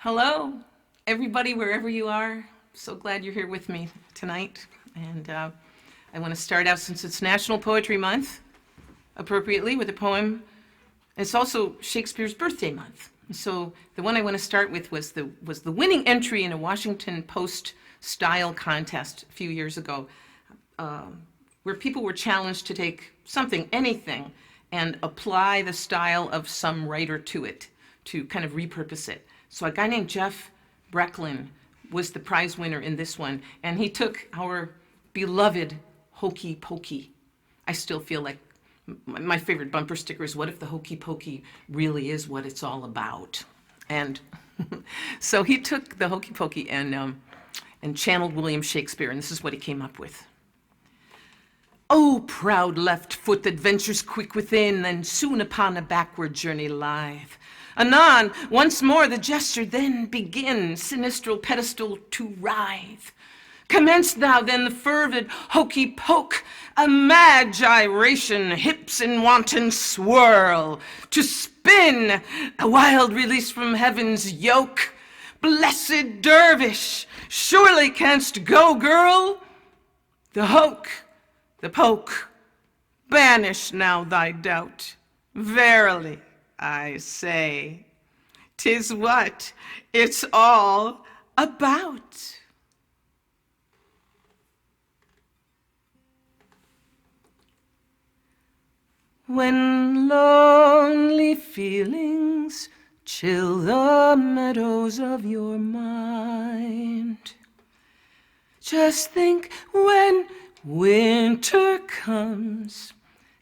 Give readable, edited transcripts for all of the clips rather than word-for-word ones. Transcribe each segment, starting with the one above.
Hello, everybody, wherever you are. So glad you're here with me tonight. And I want to start out, since it's National Poetry Month, appropriately with a poem. It's also Shakespeare's birthday month. So the one I want to start with was the winning entry in a Washington Post style contest a few years ago, where people were challenged to take something, anything, and apply the style of some writer to it, to kind of repurpose it. So a guy named Jeff Brecklin was the prize winner in this one, and he took our beloved Hokey Pokey. I still feel like my favorite bumper sticker is, what if the Hokey Pokey really is what it's all about? And so he took the Hokey Pokey and channeled William Shakespeare, and this is what he came up with. Oh, proud left foot that ventures quick within, and soon upon a backward journey lithe. Anon, once more the gesture, then begin, sinistral pedestal to writhe. Commence thou then the fervid hokey poke, a mad gyration, hips in wanton swirl, to spin, a wild release from heaven's yoke. Blessed dervish, surely canst go, girl. The hoke, the poke, banish now thy doubt. Verily, I say, 'tis what it's all about. When lonely feelings chill the meadows of your mind, just think, when winter comes,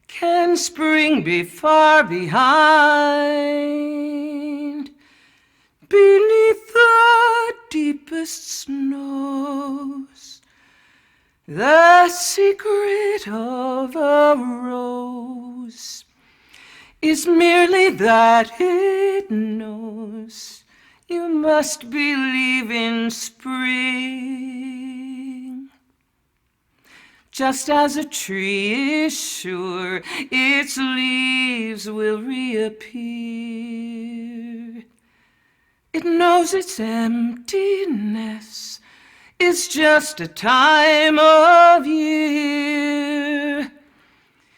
can spring be far behind? Beneath the deepest snows, the secret of a rose is merely that it knows you must believe in spring. Just as a tree is sure its leaves will reappear, it knows its emptiness is just a time of year.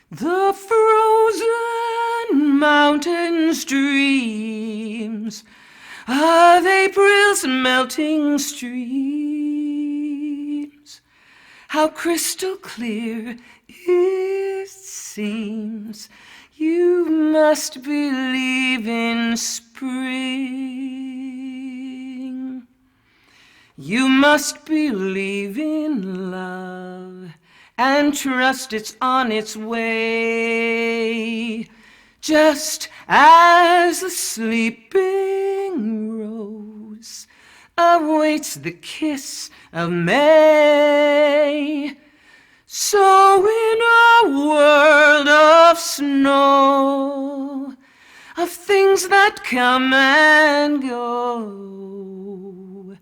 The frozen mountain streams of April's melting streams, how crystal clear it seems you must believe in spring. You must believe in love and trust it's on its way, just as the sleeping rose awaits the kiss of May. So in a world of snow, of things that come and go,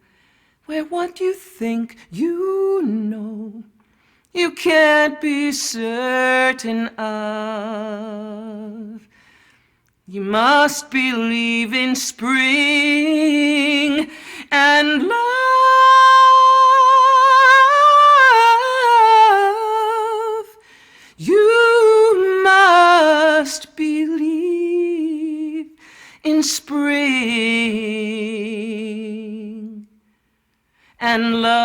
where what you think you know you can't be certain of, you must believe in spring and love. You must believe in spring and love.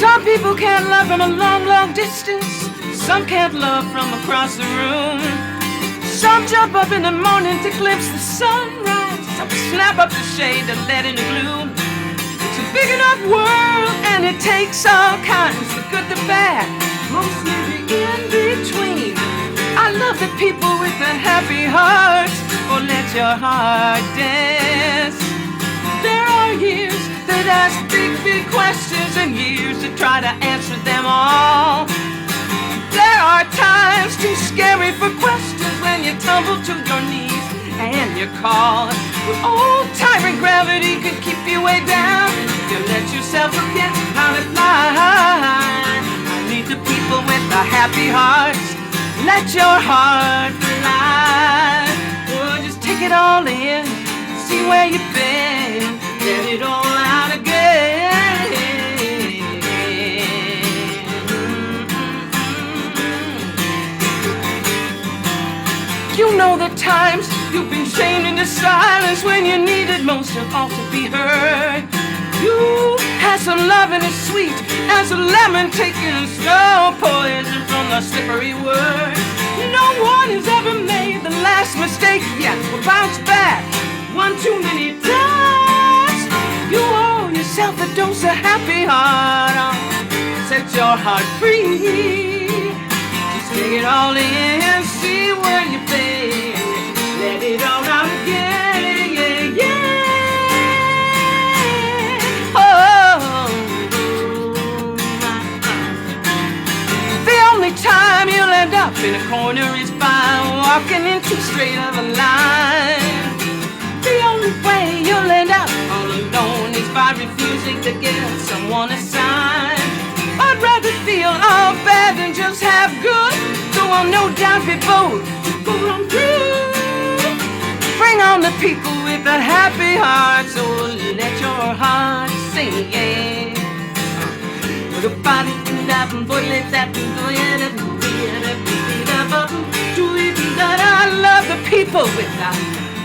Some people can't love from a long, long distance. Some can't love from across the room. Some jump up in the morning to glimpse the sunrise. Some snap up the shade to let in the gloom. It's a big enough world, and it takes all kinds, the good, the bad, mostly the in-between. I love the people with the happy hearts. Oh, let your heart dance. There are years that ask big, big questions, and years to try to answer them all. There are times too scary for questions when you tumble to your knees and you call. But old tyrant gravity can keep you way down. let yourself forget how to fly. I need the people with the happy hearts. Let your heart fly. Oh, just take it all in, see where you've been, let it all out again. You know the times you've been shamed into silence when you needed most of all to be heard. You had some love and it's sweet as a lemon taking slow poison from the slippery word. No one has ever made the last mistake yet. Will bounce back one too many times. You owe yourself a dose of happy heart. Set your heart free. Just take it all in, see where you've been, let it all out again, yeah, yeah. Oh, the only time you'll end up in a corner is by walking in too straight of a line. The only way you'll end up all alone is by refusing to give someone a sign. I'd rather feel all bad than just have good, so I'll no doubt be bold to go on through. Bring on the people with the happy heart, so let your heart sing, yeah. I love the people with God.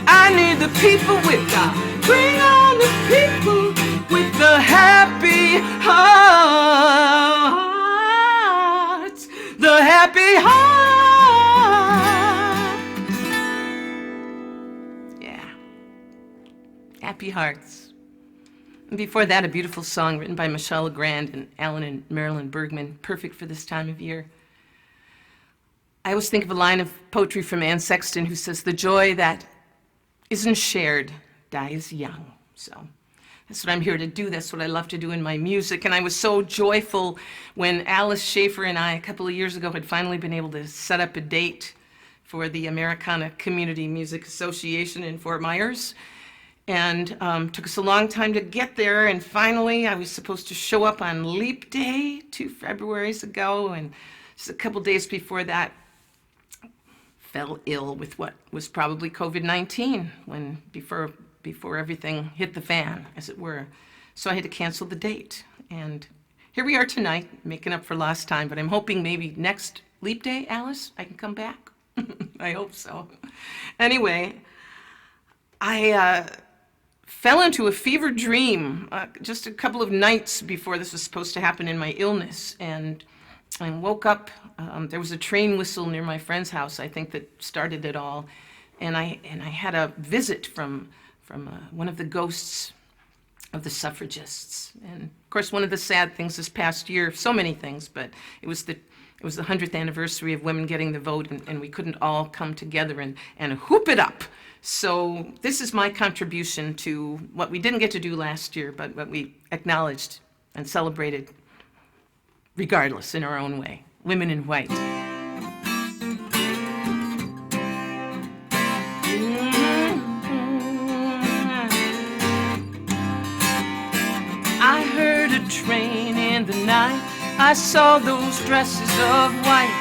I need the people with God. Bring on the people with the happy hearts. The happy hearts. Yeah. Happy hearts. And before that, a beautiful song written by Michelle Legrand and Alan and Marilyn Bergman, perfect for this time of year. I always think of a line of poetry from Anne Sexton who says, "The joy that isn't shared dies young." So that's what I'm here to do. That's what I love to do in my music. And I was so joyful when Alice Schaefer and I, a couple of years ago, had finally been able to set up a date for the Americana Community Music Association in Fort Myers. And took us a long time to get there. And finally, I was supposed to show up on Leap Day 2 Februaries ago. And just a couple days before that, fell ill with what was probably COVID-19 before everything hit the fan, as it were. So I had to cancel the date. And here we are tonight, making up for lost time. But I'm hoping maybe next Leap Day, Alice, I can come back. I hope so. Anyway, I fell into a fever dream just a couple of nights before this was supposed to happen in my illness. And I woke up, there was a train whistle near my friend's house, I think, that started it all. And I had a visit from one of the ghosts of the suffragists. And of course, one of the sad things this past year, so many things, but it was the 100th anniversary of women getting the vote, and we couldn't all come together and hoop it up. So this is my contribution to what we didn't get to do last year, but what we acknowledged and celebrated regardless in our own way. Women in White. I heard a train in the night. I saw those dresses of white.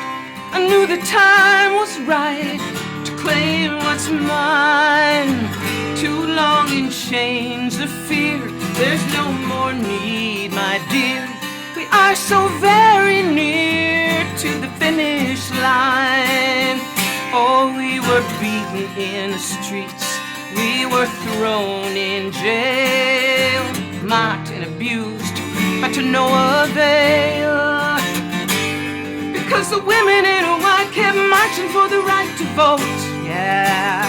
I knew the time was right to claim what's mine. Too long in chains of fear, there's no more need, my dear. We are so very near to the finish line. Oh, we were beaten in the streets, we were thrown in jail, mocked and abused, but to no avail. Because the women in white kept marching for the right to vote, yeah.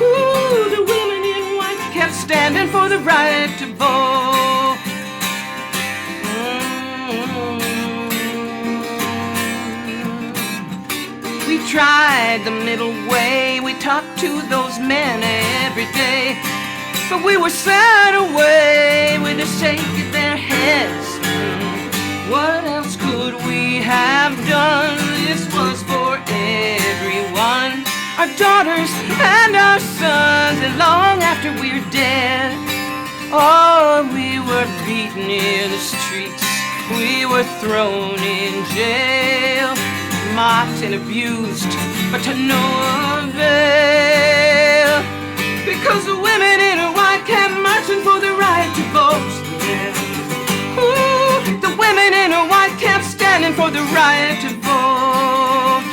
Ooh, the women in white kept standing for the right to vote. We tried the middle way, we talked to those men every day, but we were sent away with a shake of their heads. What else could we have done? This was for everyone, our daughters and our sons, and long after we're dead. Oh, we were were beaten in the streets, we were thrown in jail, mocked and abused, but to no avail. Because the women in white kept marching for the right to vote. Ooh, the women in white kept standing for the right to vote.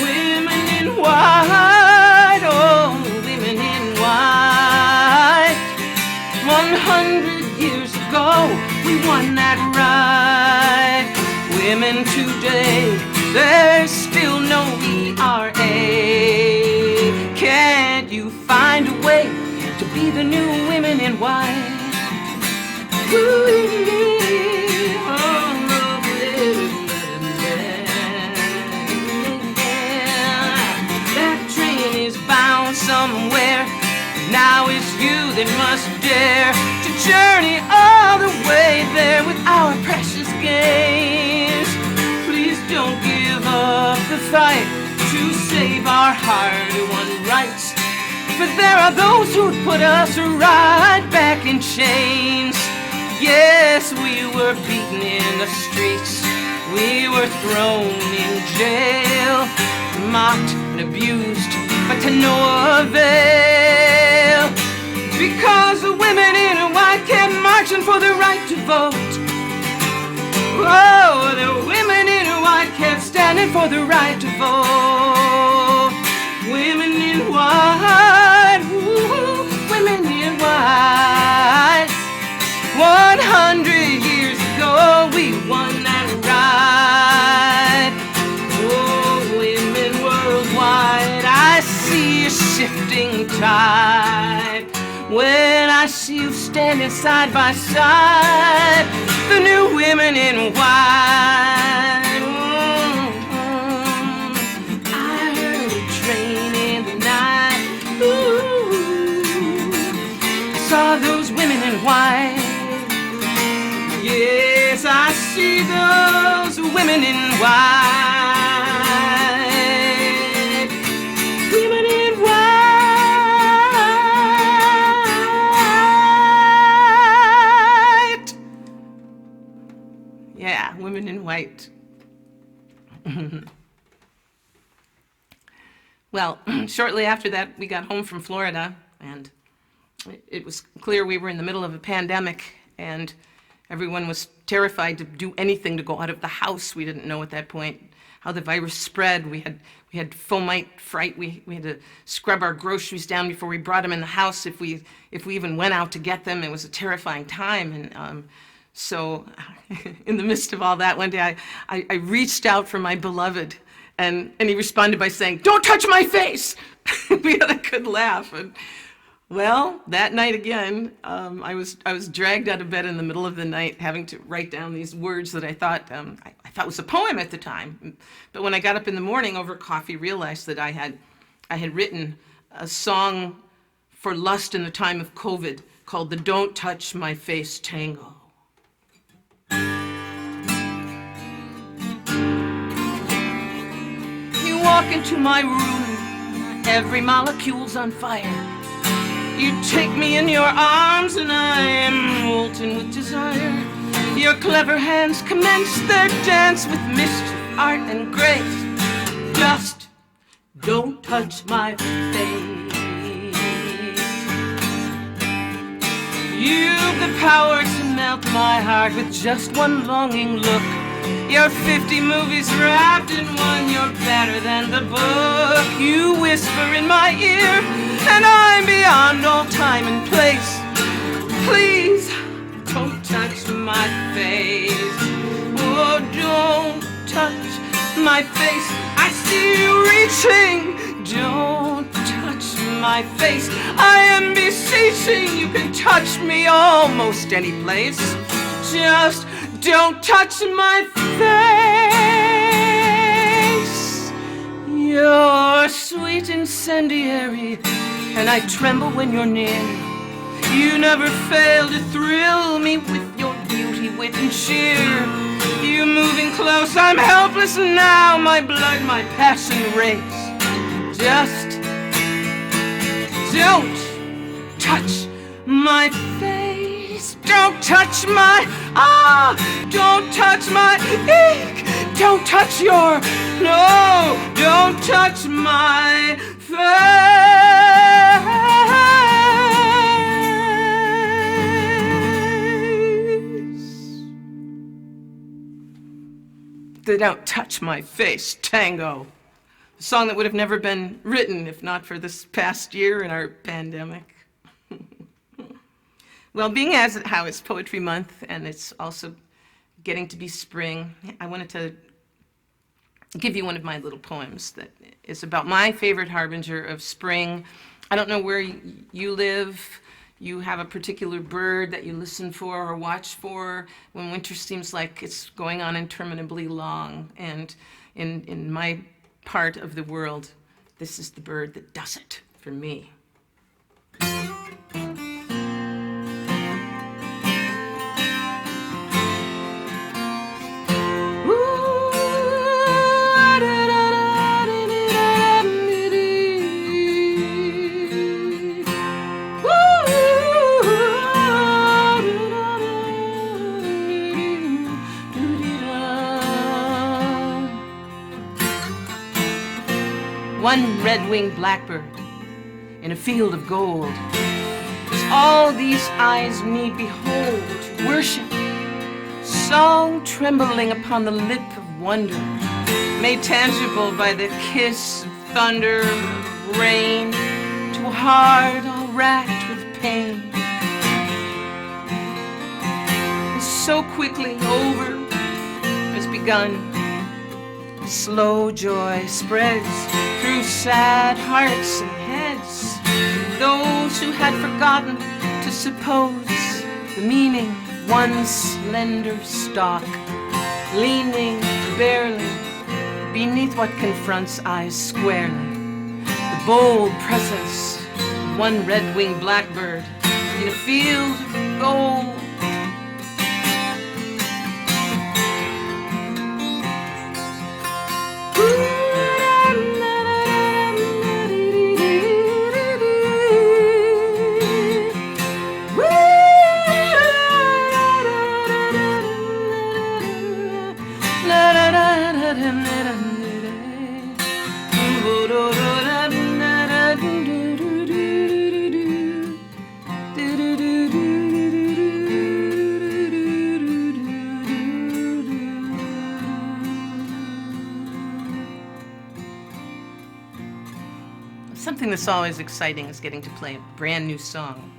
Women in white, oh, women in white. 100 years ago, we won that right. Women today, they still know we are A. Can't you find a way to be the new women in white? That train is bound somewhere. Now it's you that must dare to journey all the way there with our precious gains. Please don't give up the fight to save our hard-won rights, for there are those who'd put us right back in chains. Yes, we were beaten in the streets, we were thrown in jail, mocked and abused, but to no avail. Because the women in white kept marching for the right to vote. Oh, the women in white kept standing for the right to vote. Women in white, ooh, women in white. 100 years ago, we won that right. Oh, women worldwide, I see a shifting tide. When I see you standing side by side, the new women in white. I heard a train in the night. Ooh, I saw those women in white. Yes, I see those women in white. Women in white. Yeah, women in white. Well, shortly after that, we got home from Florida, and it was clear we were in the middle of a pandemic, and everyone was terrified to do anything to go out of the house. We didn't know at that point how the virus spread. We had fomite fright. We had to scrub our groceries down before we brought them in the house. If we even went out to get them, it was a terrifying time. And so in the midst of all that, one day I reached out for my beloved, and he responded by saying, "Don't touch my face." We had a good laugh. And well, that night again, I was dragged out of bed in the middle of the night, having to write down these words that I thought was a poem at the time. But when I got up in the morning over coffee, realized that I had written a song for lust in the time of COVID called the "Don't Touch My Face" Tango. You walk into my room, every molecule's on fire. You take me in your arms and I am molten with desire. Your clever hands commence their dance with mischief, art, and grace. Just don't touch my face. You've the power to melt my heart with just one longing look. You're 50 movies wrapped in one, you're better than the book. You whisper in my ear, and I'm beyond all time and place. Please, don't touch my face. Oh, don't touch my face. I see you reaching. Don't touch my face. I am beseeching. You can touch me almost any place. Just don't touch my face. You're sweet incendiary, and I tremble when you're near. You never fail to thrill me with your beauty, wit, and cheer. You moving close, I'm helpless now. My blood, my passion race. Just don't touch my face. Don't touch my, don't touch my ink. Don't touch your, no, don't touch my face. The Don't Touch My Face Tango. A song that would have never been written if not for this past year and our pandemic. Well, being as how it's Poetry Month and it's also getting to be spring, I wanted to give you one of my little poems that is about my favorite harbinger of spring. I don't know where you live. You have a particular bird that you listen for or watch for when winter seems like it's going on interminably long. And in my part of the world, this is the bird that does it for me. One red-winged blackbird in a field of gold is all these eyes me behold, worship, song trembling upon the lip of wonder, made tangible by the kiss of thunder, of rain, to a heart all racked with pain. And so quickly over has begun. Slow joy spreads through sad hearts and heads. Those who had forgotten to suppose the meaning of one slender stalk, leaning barely beneath what confronts eyes squarely. The bold presence of one red-winged blackbird in a field of gold. Something that's always exciting is getting to play a brand new song.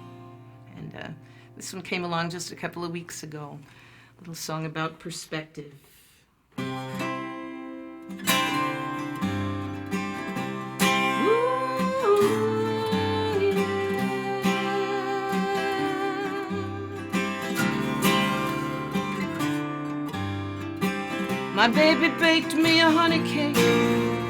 And this one came along just a couple of weeks ago. A little song about perspective. My baby baked me a honey cake,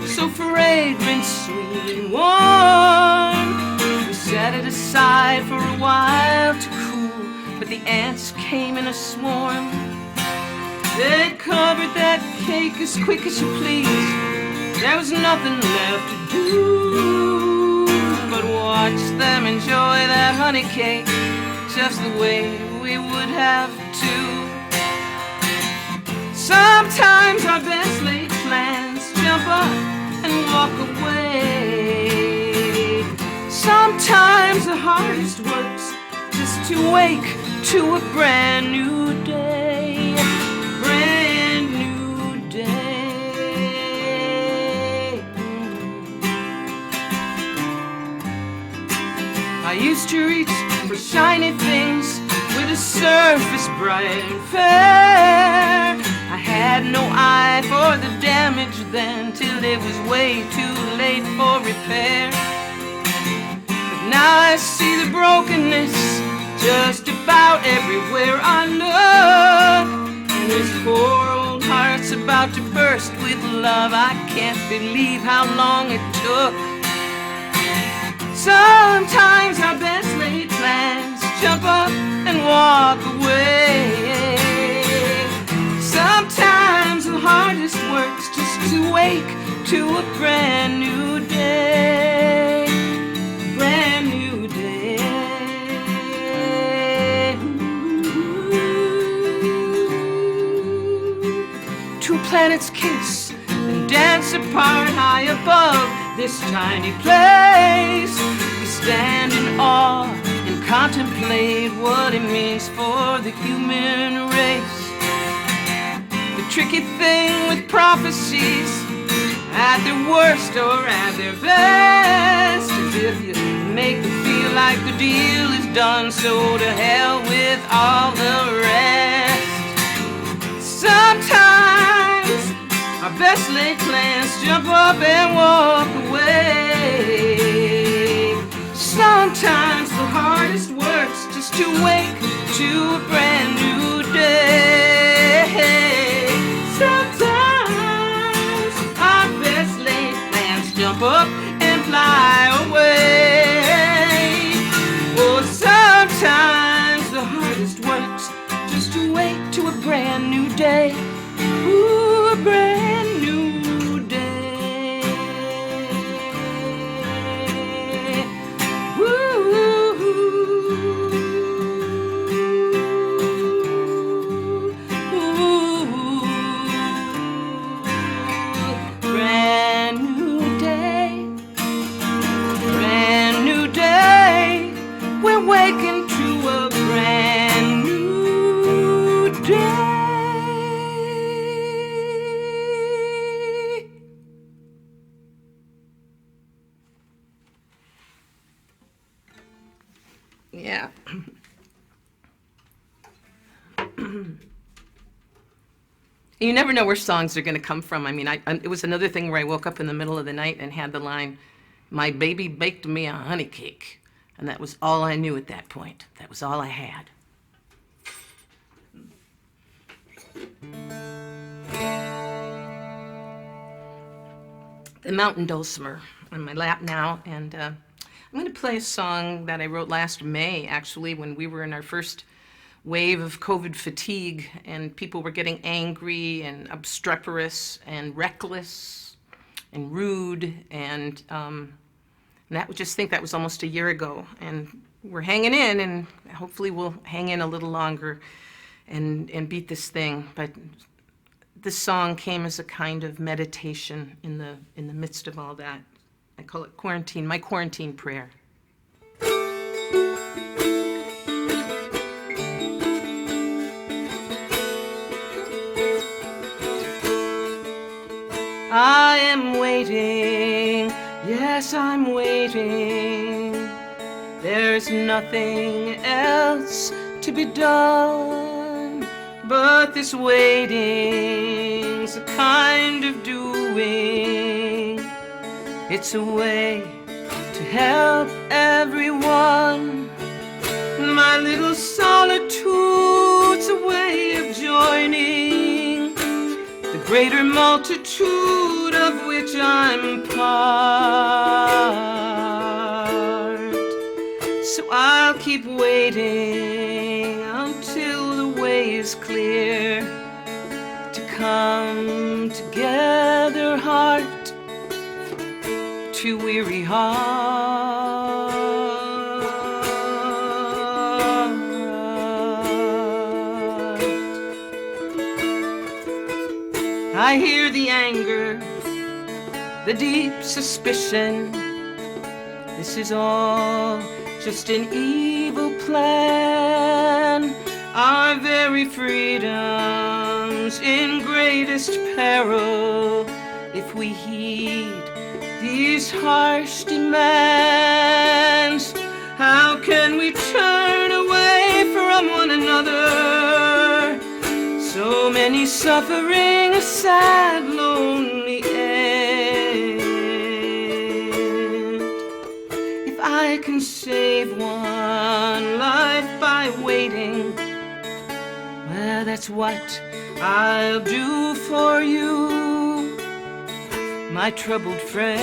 so fragrant, sweet and warm. We set it aside for a while to cool, but the ants came in a swarm. They covered that cake as quick as you please. There was nothing left to do but watch them enjoy that honey cake just the way we would have to. Sometimes our best laid plans jump up and walk away. Sometimes the hardest work's just to wake to a brand new day. Brand new day. I used to reach for shiny things with a surface bright and fair. I had no eye for the damage then, till it was way too late for repair. But now I see the brokenness just about everywhere I look. And this poor old heart's about to burst with love. I can't believe how long it took. Sometimes our best laid plans jump up and walk away. Sometimes the hardest work's just to wake to a brand new day. Brand new day. Ooh. planets kiss and dance apart high above this tiny place. We stand in awe and contemplate what it means for the human race. The tricky thing with prophecies, at their worst or at their best, is if you make them feel like the deal is done, so to hell with all the rest. Sometimes our best laid plans jump up and walk away. Sometimes the hardest work's just to wake to a brand new day. Sometimes our best laid plans jump up and fly away. Oh, sometimes the hardest work's just to wake to a brand new day. Ooh, a brand new day. Ooh, brand new day. Brand new day. We're waking to a brand new day. Yeah. You never know where songs are going to come from. I mean, it was another thing where I woke up in the middle of the night and had the line, "My baby baked me a honey cake." And that was all I knew at that point. That was all I had. The Mountain Dulcimer on my lap now, and I'm going to play a song that I wrote last May, actually, when we were in our first wave of COVID fatigue, and people were getting angry and obstreperous and reckless and rude, and that would just think that was almost a year ago. And we're hanging in, and hopefully we'll hang in a little longer and beat this thing. But this song came as a kind of meditation in the midst of all that. I call it quarantine, my quarantine prayer. I am waiting, yes, I'm waiting. There's nothing else to be done, but this waiting's a kind of doing. It's a way to help everyone. My little solitude's a way of joining the greater multitude of which I'm part. So I'll keep waiting until the way is clear to come together, heart to weary heart. I hear the anger, the deep suspicion. This is all just an evil plan. Our very freedom's in greatest peril if we heed these harsh demands. How can we turn away from one another? So many suffering a sad, lonely end. If I can save one life by waiting, well, that's what I'll do for you, my troubled friend.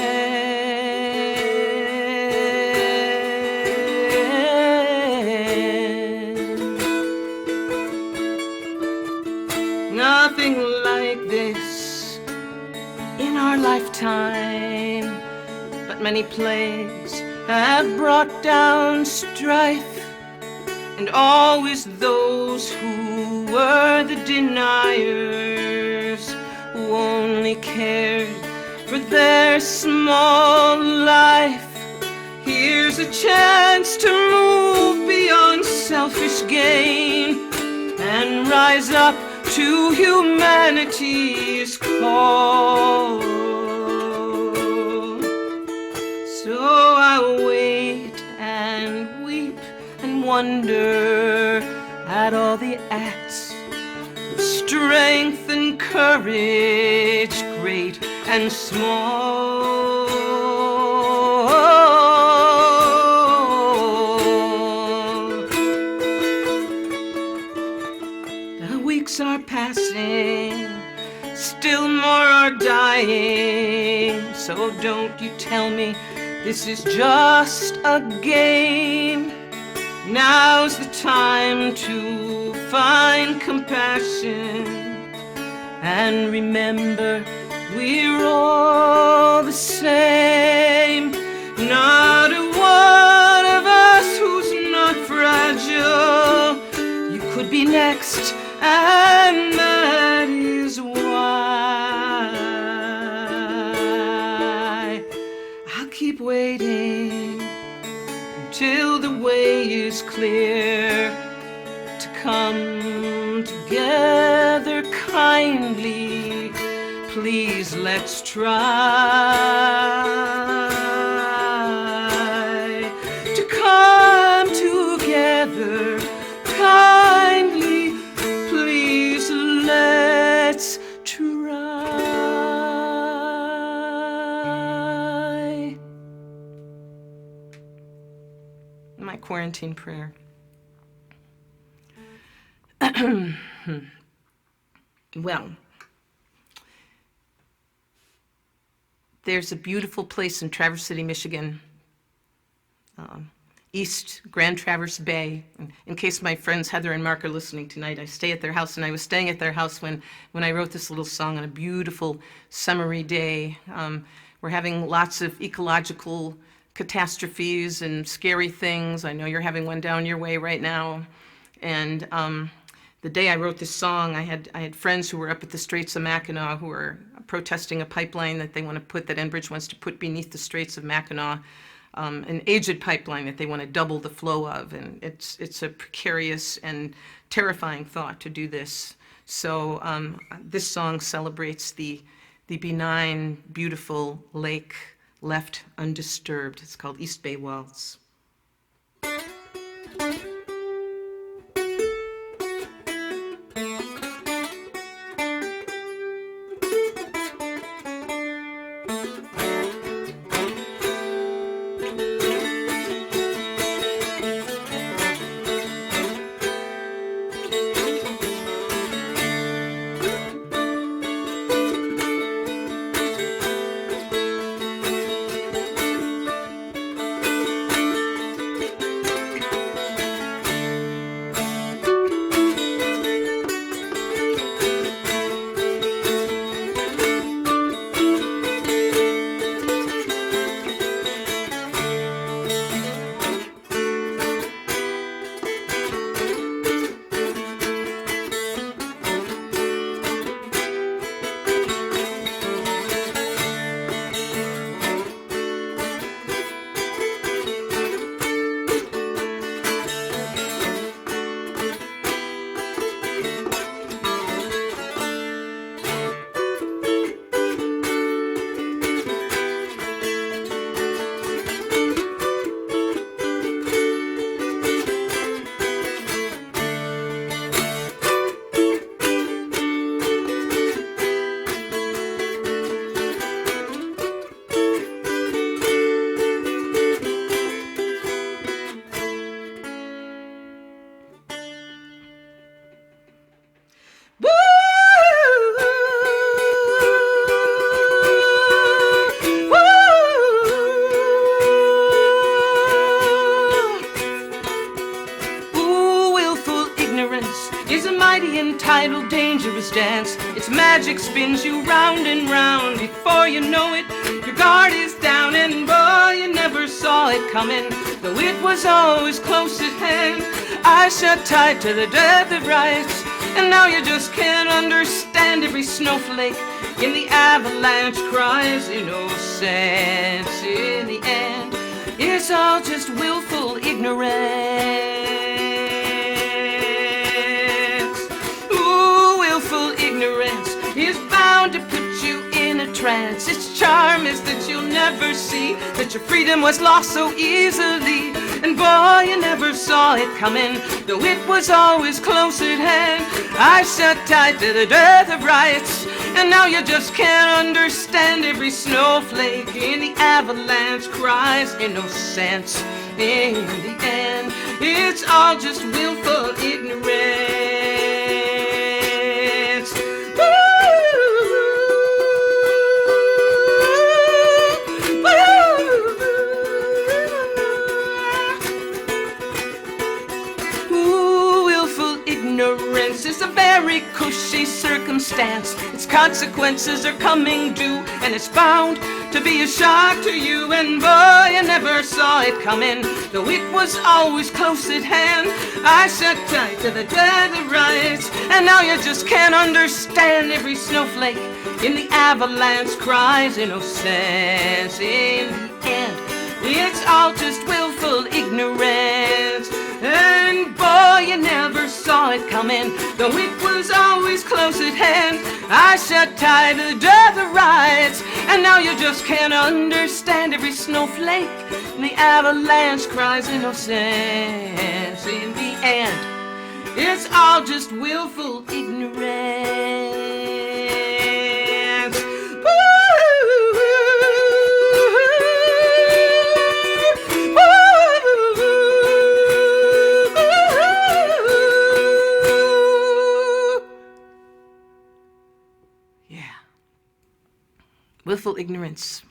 Nothing like this in our lifetime, but many plagues have brought down strife, and always those who were the deniers who only cared for their small life. Here's a chance to move beyond selfish gain and rise up to humanity's call. So I'll wait and weep and wonder at all the acts of strength and courage, great and small. The weeks are passing, still more are dying, so don't you tell me this is just a game. Now's the time to find compassion and remember we're all the same. Not a one of us who's not fragile. You could be next, and that is why I'll keep waiting until the way is clear to come together kindly. Please, let's try to come together kindly. Please, let's try. My quarantine prayer. Well, there's a beautiful place in Traverse City, Michigan, East Grand Traverse Bay. In case my friends Heather and Mark are listening tonight, I stay at their house, and I was staying at their house when I wrote this little song on a beautiful summery day. We're having lots of ecological catastrophes and scary things. I know you're having one down your way right now. And the day I wrote this song, I had friends who were up at the Straits of Mackinac who were protesting a pipeline that they want to put, that Enbridge wants to put beneath the Straits of Mackinac, an aged pipeline that they want to double the flow of. And it's a precarious and terrifying thought to do this. So this song celebrates the benign, beautiful lake left undisturbed. It's called East Bay Waltz. Entitled dangerous dance. Its magic spins you round and round. Before you know it, your guard is down, and boy, you never saw it coming, though it was always close at hand. I shut tight to the death of rights And now you just can't understand every snowflake in the avalanche cries innocence. In the end, it's all just willful ignorance. Ooh, willful ignorance is bound to put you in a trance. Its charm is that you'll never see that your freedom was lost so easily. And boy, you never saw it coming, though it was always close at hand. I sat tight to the death of rights, and now you just can't understand every snowflake in the avalanche cries innocence. In the end, it's all just willful ignorance. Ignorance is a very cushy circumstance. Its consequences are coming due, and it's bound to be a shock to you. And boy, you never saw it coming, though it was always close at hand. I sat tight to the death of rights, and now you just can't understand every snowflake in the avalanche cries innocence. In the end, it's all just willful ignorance. And boy, you never saw it coming, though it was always close at hand. I sat tight to the death of rights, and now you just can't understand every snowflake. And the avalanche cries innocence. In the end, it's all just willful ignorance. Willful ignorance.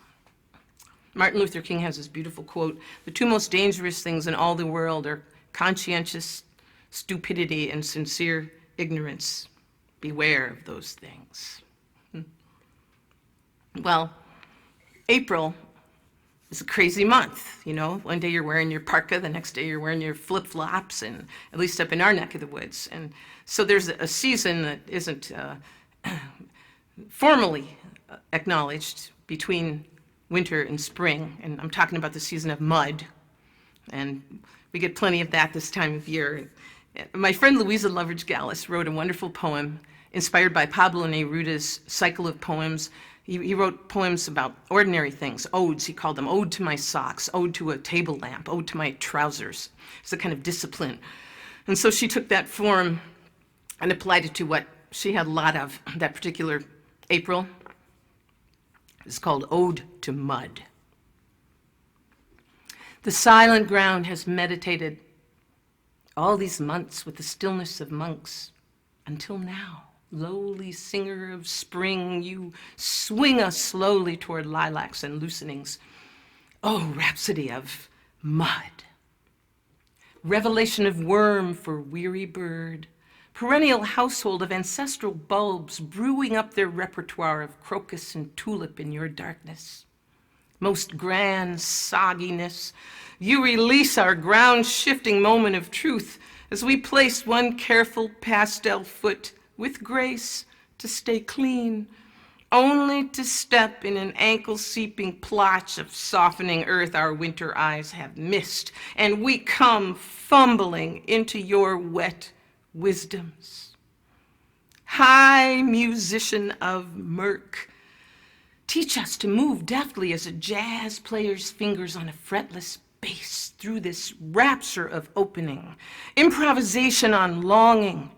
Martin Luther King has this beautiful quote: "The two most dangerous things in all the world are conscientious stupidity and sincere ignorance. Beware of those things." Well, April is a crazy month, you know. One day you're wearing your parka, the next day you're wearing your flip-flops, and at least up in our neck of the woods. And so there's a season that isn't formally acknowledged between winter and spring, and I'm talking about the season of mud, and we get plenty of that this time of year. My friend Louisa Loveridge Gallus wrote a wonderful poem inspired by Pablo Neruda's cycle of poems. He wrote poems about ordinary things, odes, he called them: ode to my socks, ode to a table lamp, ode to my trousers. It's a kind of discipline. And so she took that form and applied it to what she had a lot of that particular April. It's called Ode to Mud. The silent ground has meditated all these months with the stillness of monks until now. Lowly singer of spring, you swing us slowly toward lilacs and loosenings. Oh, rhapsody of mud. Revelation of worm for weary bird. Perennial household of ancestral bulbs brewing up their repertoire of crocus and tulip in your darkness. Most grand sogginess, you release our ground-shifting moment of truth as we place one careful pastel foot with grace to stay clean, only to step in an ankle-seeping plotch of softening earth our winter eyes have missed, and we come fumbling into your wet wisdoms. High musician of murk, teach us to move deftly as a jazz player's fingers on a fretless bass through this rapture of opening, improvisation on longing,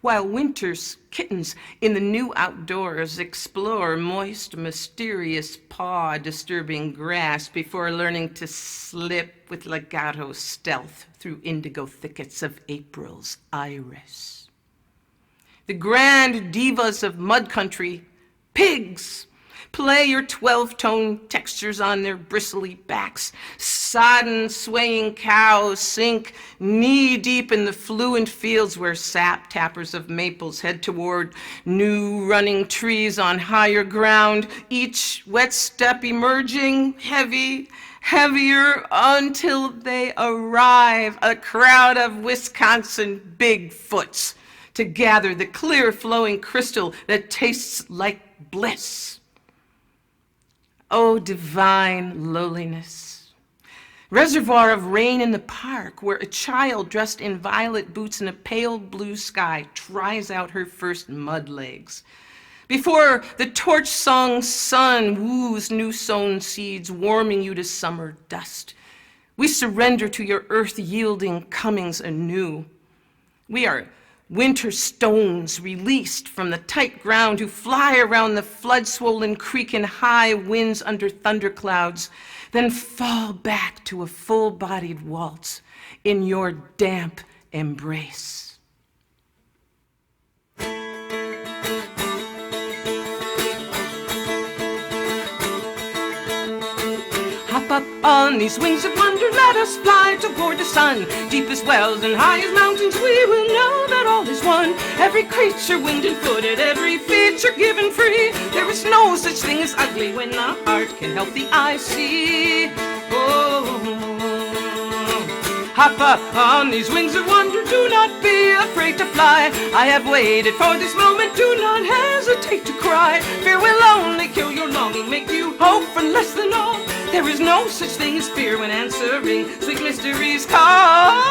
while winter's kittens in the new outdoors explore moist, mysterious paw-disturbing grass before learning to slip with legato stealth through indigo thickets of April's iris. The grand divas of mud country, pigs, play your 12-tone textures on their bristly backs. Sodden, swaying cows sink knee-deep in the fluent fields where sap tappers of maples head toward new running trees on higher ground, each wet step emerging heavier until they arrive, a crowd of Wisconsin Bigfoots to gather the clear flowing crystal that tastes like bliss. Oh, divine lowliness. Reservoir of rain in the park where a child dressed in violet boots in a pale blue sky tries out her first mud legs. Before the torch-sung sun woos new sown seeds, warming you to summer dust, we surrender to your earth-yielding comings anew. We are winter stones released from the tight ground who fly around the flood-swollen creek in high winds under thunderclouds, then fall back to a full-bodied waltz in your damp embrace. Hop up on these wings of wonder, let us fly toward the sun. Deepest wells and highest mountains, we will know that all is one. Every creature winged and footed, every feature given free. There is no such thing as ugly when the heart can help the eye see. Oh, hop up on these wings of wonder, do not be afraid to fly. I have waited for this moment, do not hesitate to cry. Fear will only kill your longing, make you hope for less than all. There is no such thing as fear when answering sweet mysteries call.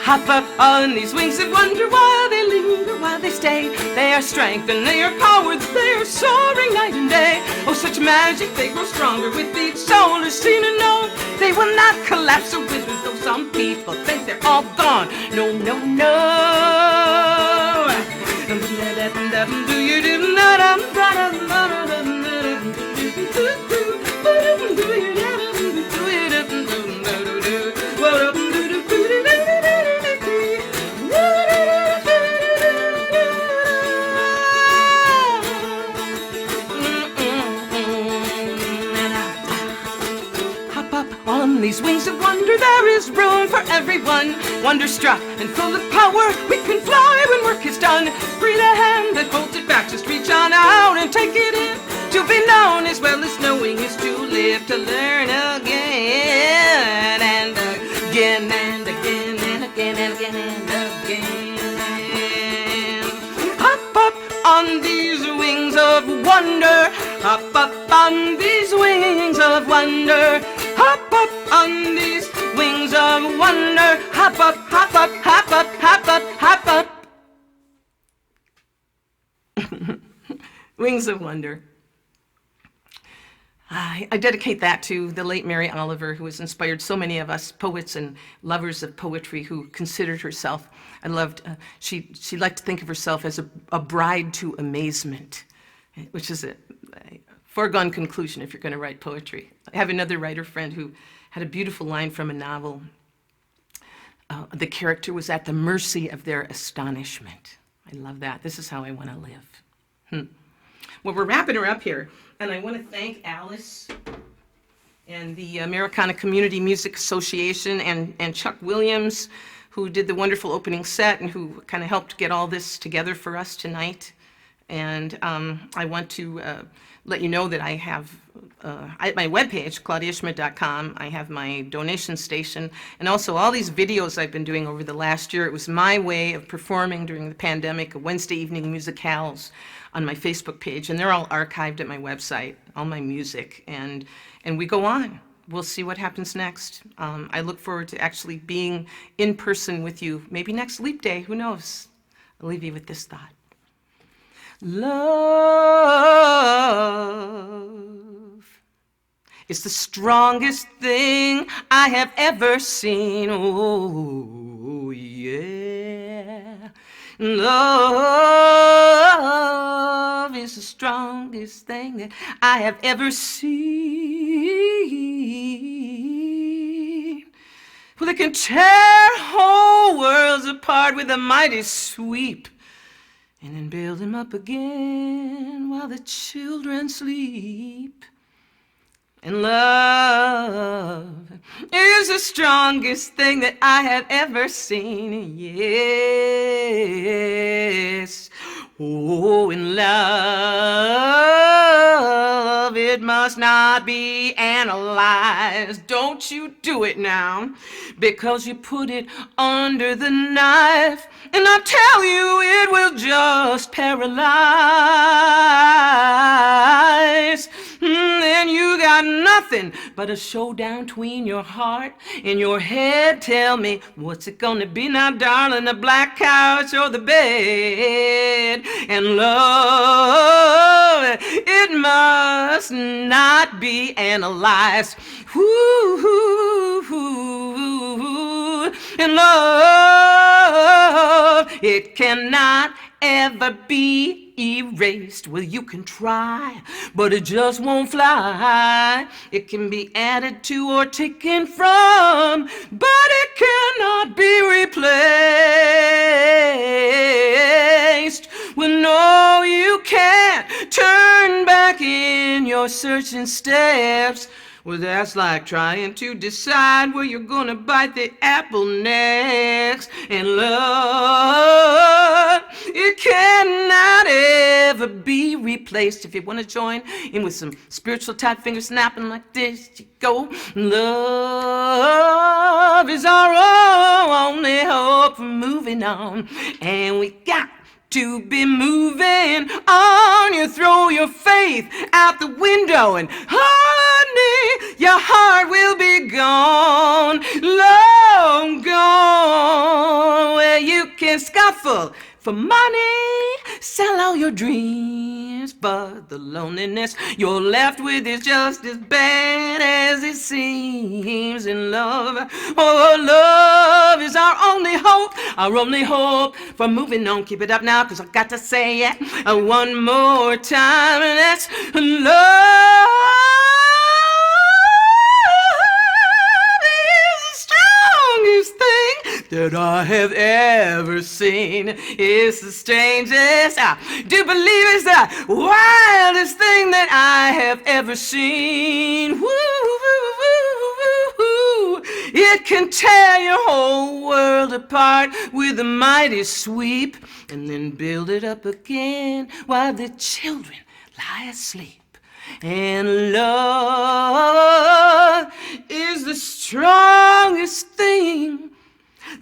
Hop up on these wings of wonder while they linger, while they stay. They are strengthened, they are powered, they are soaring night and day. Oh, such magic, they grow stronger with each soul is seen and known. They will not collapse or wither, though some people think they're all gone. No, no, no. Do you do on these wings of wonder, there is room for everyone. Wonderstruck and full of power, we can fly when work is done. Free the hand that holds it back, just reach on out and take it in. To be known as well as knowing is to live, to learn again and again and again and again and again and again. Hop up on these wings of wonder, hop up on these wings of wonder. Hop up on these wings of wonder. Hop up, hop up, hop up, hop up, hop up. Wings of Wonder. I dedicate that to the late Mary Oliver, who has inspired so many of us poets and lovers of poetry who considered herself, she liked to think of herself as a bride to amazement, which is a foregone conclusion if you're going to write poetry. I have another writer friend who had a beautiful line from a novel. The character was at the mercy of their astonishment. I love that. This is how I want to live. Well, we're wrapping her up here, and I want to thank Alice and the Americana Community Music Association and Chuck Williams, who did the wonderful opening set and who kind of helped get all this together for us tonight. And I want to let you know that I have at my webpage, claudiaschmidt.com, I have my donation station, and also all these videos I've been doing over the last year. It was my way of performing during the pandemic, Wednesday evening musicals on my Facebook page, and they're all archived at my website, all my music, and we go on. We'll see what happens next. I look forward to actually being in person with you, maybe next Leap Day, who knows? I'll leave you with this thought. Love is the strongest thing I have ever seen. Oh, yeah. Love is the strongest thing that I have ever seen. Well, it can tear whole worlds apart with a mighty sweep, and then build them up again while the children sleep. And love is the strongest thing that I have ever seen, yes. Oh, and love is it must not be analyzed. Don't you do it now, because you put it under the knife, and I tell you it will just paralyze. Then you got nothing but a showdown between your heart and your head. Tell me, what's it gonna be now, darling? The black couch or the bed? And love, it must not be analyzed. And love, it cannot ever be erased. Well, you can try, but it just won't fly. It can be added to or taken from, but it cannot be replaced. Well, no, you can't turn back in your searching steps. Well, that's like trying to decide where you're gonna bite the apple next. And love, it cannot ever be replaced. If you want to join in with some spiritual type finger snapping like this, you go. Love is our only hope for moving on. And we got to be moving on. You throw your faith out the window and honey, your heart will be gone, long gone. Where you can scuffle for money, sell all your dreams, but the loneliness you're left with is just as bad as it seems. In love, oh, love is our only hope for moving on. Keep it up now, 'cause I got to say it one more time, and that's love. That I have ever seen. It's the strangest, I do believe it's the wildest thing that I have ever seen. Woo, woo, woo, woo, woo. It can tear your whole world apart with a mighty sweep, and then build it up again while the children lie asleep. And love is the strongest thing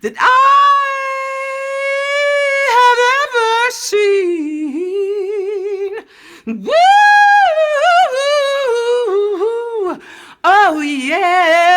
that I have ever seen. Woo! Oh yeah.